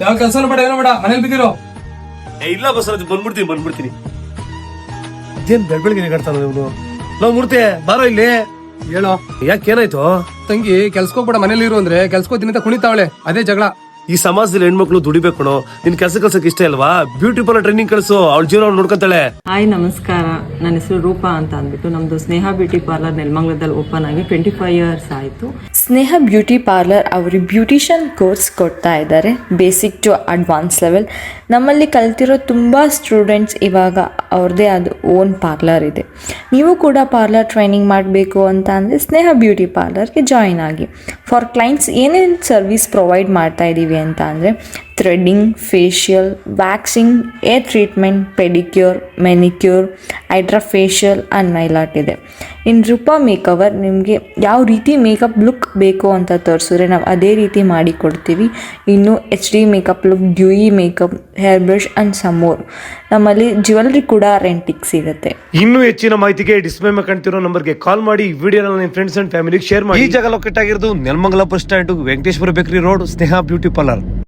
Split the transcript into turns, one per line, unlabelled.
ಯಾವ ಕೆಲಸನೂ ಬೇಡ ಏನೋ ಬೇಡ, ಮನೇಲಿ ಬಿದ್ದಿರೋ.
ಇಲ್ಲ ಬಸವರಾಜ್, ಬಂದ್ಬಿಡ್ತೀನಿ. ಇದೇನ್ ಬೆಳಗ್ಗೆ ನೆಗಾಡ್ತಾನ ಇವನು? ನಾವು ಮೂರ್ತಿ ಬಾರೋ ಇಲ್ಲಿ.
ಹೇಳೋ,
ಯಾಕೇನಾಯ್ತು?
ತಂಗಿ ಕೆಲ್ಸಕ್ಕೋಗ್ಬೇಡ ಮನೇಲಿ ಇರು ಅಂದ್ರೆ ಕೆಲ್ಸಕ್ಕೋತಿನಿಂದ ಕುಣಿತಾವಳೆ, ಅದೇ ಜಗಳ.
ಈ ಸಮಾಜದಲ್ಲಿ ಹೆಣ್ಮಕ್ಳು ದುಡಿಬೇಕು ಕಣೋ. ನಿನ್ ಕಲ್ಸಕ್ ಇಷ್ಟ ಇಲ್ವಾ? ಬ್ಯೂಟಿ ಪಾರ್ಲರ್ ಟ್ರೈನಿಂಗ್ ಕಳ್ಸು, ಅವಳ ಜೀವನ ನೋಡ್ಕೊಂತಾಳೆ.
ಹಾಯ್ ನಮಸ್ಕಾರ, ನನ್ನ ಹೆಸರು ರೂಪಾ ಅಂತ ಅಂದ್ಬಿಟ್ಟು ನಮ್ದು ಸ್ನೇಹ ಬ್ಯೂಟಿ ಪಾರ್ಲರ್ ನೆಲಮಂಗಲದಲ್ಲಿ ಓಪನ್ ಆಗಿ 25 ಇಯರ್ಸ್ ಆಯಿತು.
ಸ್ನೇಹ ಬ್ಯೂಟಿ ಪಾರ್ಲರ್ ಅವರು ಬ್ಯೂಟಿಷಿಯನ್ ಕೋರ್ಸ್ ಕೊಡ್ತಾ ಇದ್ದಾರೆ, ಬೇಸಿಕ್ ಟು ಅಡ್ವಾನ್ಸ್ ಲೆವೆಲ್. ನಮ್ಮಲ್ಲಿ ಕಲ್ತಿರೋ ತುಂಬ ಸ್ಟೂಡೆಂಟ್ಸ್ ಇವಾಗ ಅವ್ರದ್ದೇ ಆದ ಓನ್ ಪಾರ್ಲರ್ ಇದೆ. ನೀವು ಕೂಡ ಪಾರ್ಲರ್ ಟ್ರೈನಿಂಗ್ ಮಾಡಬೇಕು ಅಂತ ಅಂದರೆ ಸ್ನೇಹ ಬ್ಯೂಟಿ ಪಾರ್ಲರ್ಗೆ ಜಾಯಿನ್ ಆಗಿ. ಫಾರ್ ಕ್ಲೈಂಟ್ಸ್ ಏನೇನು ಸರ್ವಿಸ್ ಪ್ರೊವೈಡ್ ಮಾಡ್ತಾ ಇದ್ದೀವಿ ಅಂತ ಅಂದರೆ threading, facial, waxing, air treatment, pedicure, manicure, hydra facial and Nile art ಇದೆ. ಇನ್ನು ರೂಪಾ ಮೇಕವರ್ ನಿಮಗೆ ಯಾವ ರೀತಿ ಮೇಕಪ್ ಲುಕ್ ಬೇಕು ಅಂತ ತೋರಿಸಿದ್ರೆ ನಾವು ಅದೇ ರೀತಿ ಮಾಡಿ ಕೊಡ್ತೀವಿ. ಇನ್ನು HD makeup look, dewy makeup, hair brush and some more. ನಮ್ಮಲ್ಲಿ ಜ್ಯುವೆಲ್ರಿ ಕೂಡ ರೆಂಟಿಗೆ ಸಿಗುತ್ತೆ.
ಇನ್ನೂ ಹೆಚ್ಚಿನ ಮಾಹಿತಿಗೆ ಡಿಸ್ಪ್ಲೇ ಮೇಲೆ ಕಾಣ್ತಿರೋ ನಂಬರ್ಗೆ ಕಾಲ್ ಮಾಡಿ ವಿಡಿಯೋನ ನಿಮ್ಮ ಫ್ರೆಂಡ್ಸ್ ಅಂಡ್ ಫ್ಯಾಮಿಲಿಗೆ ಶೇರ್ ಮಾಡಿ. ಈ ಜಾಗ ಲೊಕೇಟ್ ಆಗಿರೋದು Nelamangala bus stand, Venkateshwara bakery road, Sneha beauty parlour.